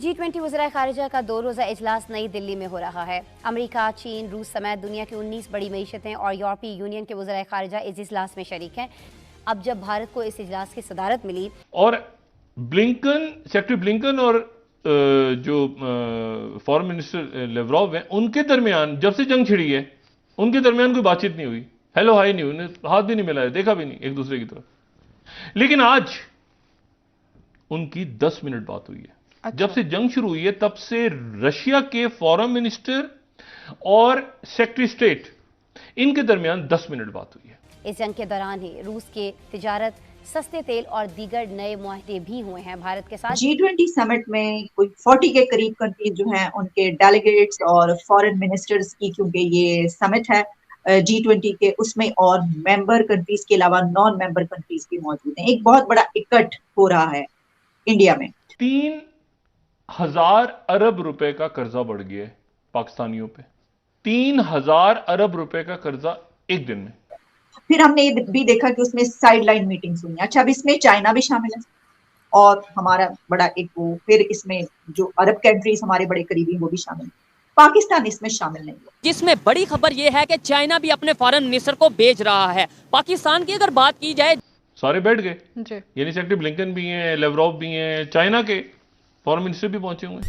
G20 वज़ीर ख़ारिजा का 2 रोज़ा इजलास नई दिल्ली में हो रहा है। अमेरिका, चीन, रूस समेत दुनिया की 19 बड़ी मईशतें और यूरोपीय यूनियन के वज़ीर ख़ारिजा इस इजलास में शरीक हैं। अब जब भारत को इस इजलास की सदारत मिली और सेक्रेटरी ब्लिंकन और जो फॉरेन मिनिस्टर लेवरॉव हैं, उनके दरमियान जब से जंग छिड़ी है, उनके दरमियान कोई बातचीत नहीं हुई, हेलो हाई नहीं हुई, हाथ भी नहीं मिलाया, देखा भी नहीं एक दूसरे की तरफ। लेकिन आज उनकी 10 मिनट बात हुई है। अच्छा। जब से जंग शुरू हुई है तब से रशिया के फॉरेन मिनिस्टर और सेक्रेटरी स्टेट, इनके दरमियान 10 मिनट बात हुई है। इस जंग के दौरान ही रूस के तिजारत, सस्ते तेल और दीगर नए मुआहदे भी हुए हैं भारत के साथ। G20 समिट में कोई 40 के करीब कंट्रीज जो हैं उनके डेलीगेट्स और फॉरेन मिनिस्टर्स की, क्योंकि ये समिट है G20 के, उसमें और मेंबर कंट्रीज के अलावा नॉन मेंबर कंट्रीज भी मौजूद हैं। एक बहुत बड़ा इकट्ठ हो रहा है इंडिया में। 3,000 अरब रुपए का कर्जा बढ़ गया है पाकिस्तानियों पे। 3,000 अरब रुपए का कर्जा एक दिन में। फिर हमने ये भी देखा कि उसमें साइडलाइन मीटिंग्स हुई। अच्छा, अब इसमें चाइना भी शामिल है और हमारा बड़ा एक वो, फिर इसमें जो अरब कंट्रीज हमारे बड़े करीबी वो भी शामिल है। पाकिस्तान इसमें शामिल नहीं है। जिसमें बड़ी खबर यह है कि चाइना भी अपने फॉरेन मिनिस्टर को भेज रहा है। पाकिस्तान की अगर बात की जाए, सारे बैठ गए, यानी सेक्रेटरी ब्लिंकन भी हैं, लेवरॉव भी हैं, चाइना के फॉरेन मिनिस्टर भी पहुंचे हुए हैं।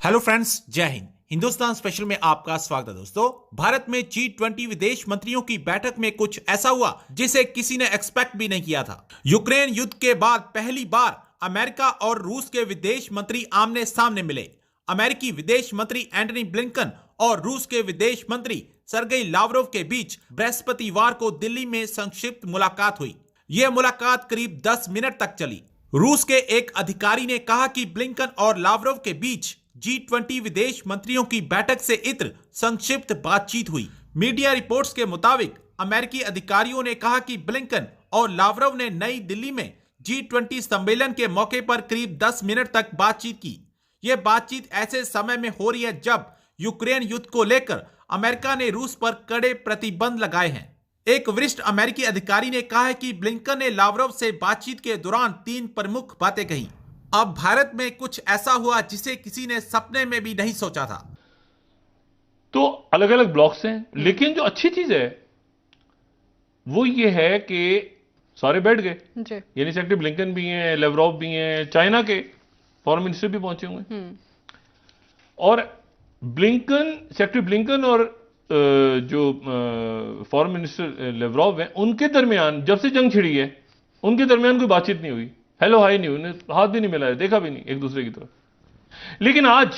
हेलो फ्रेंड्स, जय हिंद। हिंदुस्तान स्पेशल में आपका स्वागत है। दोस्तों, भारत में G20 विदेश मंत्रियों की बैठक में कुछ ऐसा हुआ जिसे किसी ने एक्सपेक्ट भी नहीं किया था। यूक्रेन युद्ध के बाद पहली बार अमेरिका और रूस के विदेश मंत्री आमने सामने मिले। अमेरिकी विदेश मंत्री एंटनी ब्लिंकन और रूस के विदेश मंत्री सरगेई लावरोव के बीच बृहस्पतिवार को दिल्ली में संक्षिप्त मुलाकात हुई। यह मुलाकात करीब 10 मिनट तक चली। रूस के एक अधिकारी ने कहा कि ब्लिंकन और लावरोव के बीच G20 विदेश मंत्रियों की बैठक से इत्र संक्षिप्त बातचीत हुई। मीडिया रिपोर्ट्स के मुताबिक अमेरिकी अधिकारियों ने कहा कि ब्लिंकन और लावरोव ने नई दिल्ली में G20 सम्मेलन के मौके पर करीब 10 मिनट तक बातचीत की। यह बातचीत ऐसे समय में हो रही है जब यूक्रेन युद्ध को लेकर अमेरिका ने रूस पर कड़े प्रतिबंध लगाए हैं। एक वरिष्ठ अमेरिकी अधिकारी ने कहा है कि ब्लिंकन ने लावरोव से बातचीत के दौरान 3 प्रमुख बातें कही। अब भारत में कुछ ऐसा हुआ जिसे किसी ने सपने में भी नहीं सोचा था। तो अलग अलग ब्लॉक्स हैं, लेकिन जो अच्छी चीज है वो ये है कि सारे बैठ गए, यानी सेक्रेटरी ब्लिंकन भी हैं, लेवरॉव भी हैं, चाइना के फॉरेन मिनिस्टर भी पहुंचे हुए हैं। और सेक्रेटरी ब्लिंकन और जो फॉरेन मिनिस्टर लेवरॉव हैं, उनके दरमियान जब से जंग छिड़ी है, उनके दरमियान कोई बातचीत नहीं हुई, हेलो हाई नहीं हुई, हाथ भी नहीं मिलाया, देखा भी नहीं एक दूसरे की तरफ। लेकिन आज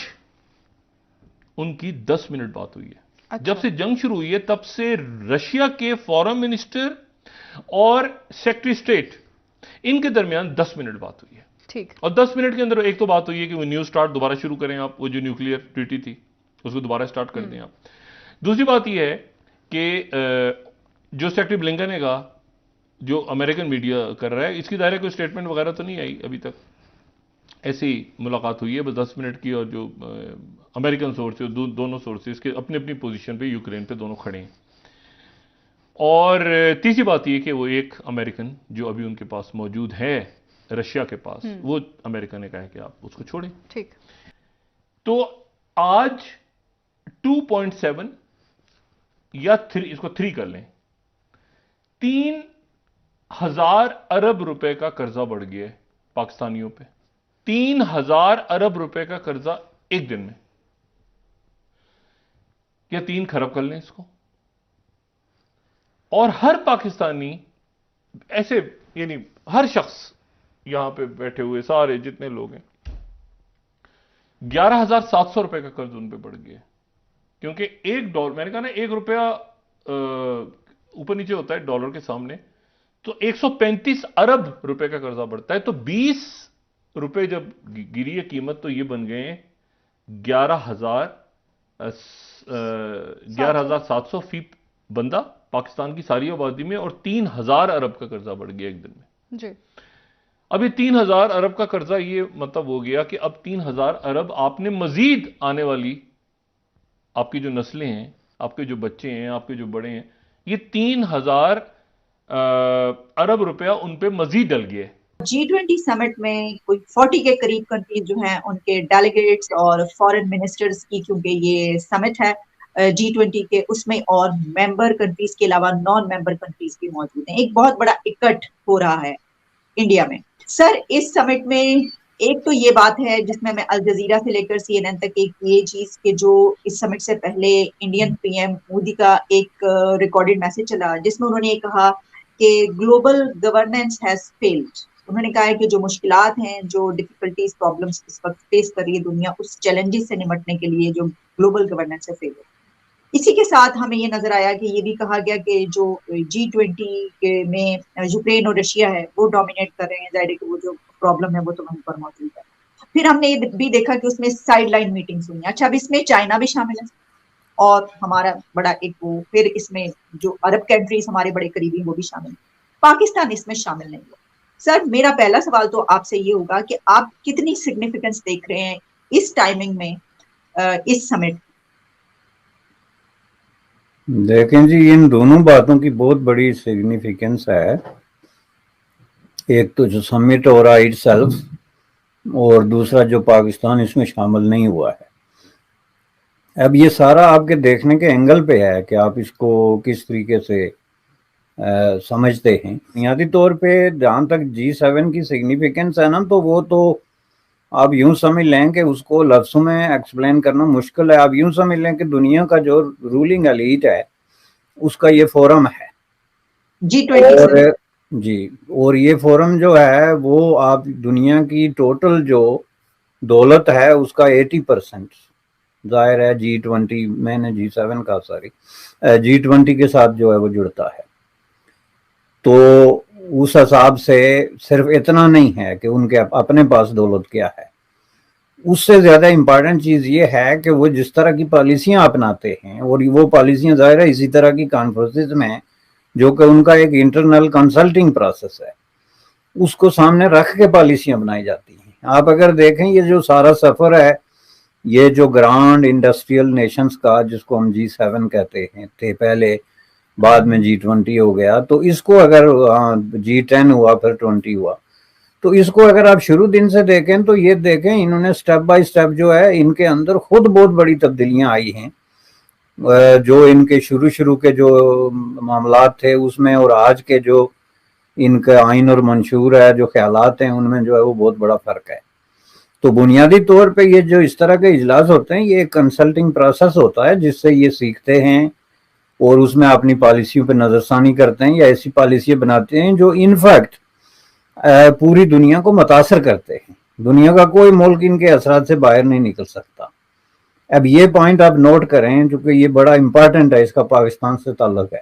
उनकी 10 मिनट बात हुई है। अच्छा। जब से जंग शुरू हुई है तब से रशिया के फॉरेन मिनिस्टर और सेक्रेटरी स्टेट, इनके दरमियान 10 मिनट बात हुई है। ठीक। और 10 मिनट के अंदर एक तो बात हुई है कि वो न्यू स्टार्ट दोबारा शुरू करें आप, वो जो न्यूक्लियर ट्रीटी थी उसको दोबारा स्टार्ट कर दें आप। दूसरी बात यह है कि जो सेक्रेटरी ब्लिंकन ने कहा, जो अमेरिकन मीडिया कर रहा है, इसकी दायरे कोई स्टेटमेंट वगैरह तो नहीं आई अभी तक, ऐसी मुलाकात हुई है बस 10 मिनट की। और जो अमेरिकन सोर्सेज, दोनों सोर्सेज के अपनी अपनी पोजीशन पे यूक्रेन पे दोनों खड़े हैं। और तीसरी बात यह कि वो एक अमेरिकन जो अभी उनके पास मौजूद है रशिया के पास, वो अमेरिका ने कहा है कि आप उसको छोड़ें। ठीक। तो आज 2.7 या 3, इसको 3 कर लें, 3,000 अरब रुपए का कर्जा बढ़ गया है पाकिस्तानियों पे। 3,000 अरब रुपए का कर्जा एक दिन में, या 3 खरब कर लें इसको। और हर पाकिस्तानी ऐसे, यानी हर शख्स यहां पे बैठे हुए सारे जितने लोग हैं, 11,700 रुपए का कर्ज उन पे बढ़ गया है। क्योंकि $1, मैंने कहा ना, $1 ऊपर नीचे होता है डॉलर के सामने, तो 135 अरब रुपए का कर्जा बढ़ता है। तो 20 रुपए जब गिरी है कीमत, तो ये बन गए 11,700 फी बंदा पाकिस्तान की सारी आबादी में, और 3,000 अरब का कर्जा बढ़ गया एक दिन में जी। अभी 3,000 अरब का कर्जा, ये मतलब हो गया कि अब 3,000 अरब आपने मजीद आने वाली आपकी जो नस्लें हैं, आपके जो बच्चे हैं, आपके जो बड़े हैं, ये 3,000 अरब रुपया उन पे मजीद डल गया है। G20 समिट में कोई 40 के करीब कंट्रीज जो हैं उनके डेलीगेट्स और फॉरेन मिनिस्टर्स की, क्योंकि ये समिट है G20 के, उसमें और मेंबर कंट्रीज के अलावा नॉन मेंबर कंट्रीज भी मौजूद हैं। एक बहुत बड़ा इकट्ठ हो रहा है इंडिया में। सर, इस समिट में एक तो ये बात है जिसमें मैं अल जजीरा से लेकर CNN तक एक ये चीज के जो इस समिट से पहले इंडियन PM मोदी का एक रिकॉर्डेड मैसेज चला जिसमें उन्होंने ये कहा कि ग्लोबल गवर्नेंस हैज फेल्ड। उन्होंने कहा है कि जो मुश्किलात हैं, जो डिफिकल्टीज, प्रॉब्लम्स इस वक्त फेस कर रही है दुनिया, उस चैलेंजेस से निपटने के लिए जो ग्लोबल गवर्नेंस है फेल है। इसी के साथ हमें ये नजर आया कि ये भी कहा गया कि जो G20 के में यूक्रेन और रशिया है वो डोमिनेट कर रहे हैं, जाहिर है कि वो जो प्रॉब्लम है वो तो वहीं पर मौजूद है। फिर हमने ये भी देखा कि उसमें साइड लाइन मीटिंग्स हुई। अच्छा, अब इसमें चाइना भी शामिल है और हमारा बड़ा एक वो, फिर इसमें जो अरब कंट्रीज हमारे बड़े करीबी वो भी शामिल है, पाकिस्तान इसमें शामिल नहीं हुआ। सर, मेरा पहला सवाल तो आपसे ये होगा कि आप कितनी सिग्निफिकेंस देख रहे हैं इस टाइमिंग में इस समिट? देखें जी, इन दोनों बातों की बहुत बड़ी सिग्निफिकेंस है। एक तो जो समिट हो रहा है इटसेल्फ, और दूसरा जो पाकिस्तान इसमें शामिल नहीं हुआ है। अब ये सारा आपके देखने के एंगल पे है कि आप इसको किस तरीके से समझते हैं। बुनियादी तौर पे जहाँ तक G7 की सिग्निफिकेंस है ना, तो वो तो आप यूं समझ लें कि उसको लफ्ज़ों में एक्सप्लेन करना मुश्किल है। आप यूं समझ लें कि दुनिया का जो रूलिंग एलीट है उसका ये फोरम है G20 जी। और ये फोरम जो है वो आप दुनिया की टोटल जो दौलत है उसका 80% जाहिर है G20 मैंने G7 का G20 के साथ जो है वो जुड़ता है। तो उस हिसाब से सिर्फ इतना नहीं है कि उनके अपने पास दौलत क्या है, उससे ज़्यादा इम्पॉर्टेंट चीज़ ये है कि वो जिस तरह की पॉलिसियाँ अपनाते हैं, और वो पॉलिसियाँ ज़ाहिर है इसी तरह की कॉन्फ्रेंसेस में, जो कि उनका एक इंटरनल कंसल्टिंग प्रोसेस है, उसको सामने रख के पॉलिसियाँ बनाई जाती हैं। आप अगर देखें ये जो सारा सफ़र है, ये जो ग्रांड इंडस्ट्रियल नेशंस का जिसको हम G7 कहते हैं थे पहले, बाद में G20 हो गया, तो इसको अगर G10 हुआ फिर 20 हुआ, तो इसको अगर आप शुरू दिन से देखें तो ये देखें इन्होंने स्टेप बाय स्टेप जो है इनके अंदर खुद बहुत बड़ी तब्दीलियां आई हैं। जो इनके शुरू के जो मामलात थे उसमें और आज के जो इनका आइन और मंशूर है, जो ख्यालात हैं, उनमें जो है वो बहुत बड़ा फ़र्क है। तो बुनियादी तौर पे ये जो इस तरह के इजलास होते हैं, ये एक कंसल्टिंग प्रोसेस होता है जिससे ये सीखते हैं और उसमें अपनी पॉलिसियों पे नज़रसानी करते हैं या ऐसी पॉलिसियाँ बनाते हैं जो इनफैक्ट पूरी दुनिया को मुतासर करते हैं। दुनिया का कोई मुल्क इनके असरात से बाहर नहीं निकल सकता। अब ये पॉइंट आप नोट करें, क्योंकि ये बड़ा इंपॉर्टेंट है, इसका पाकिस्तान से ताल्लुक है।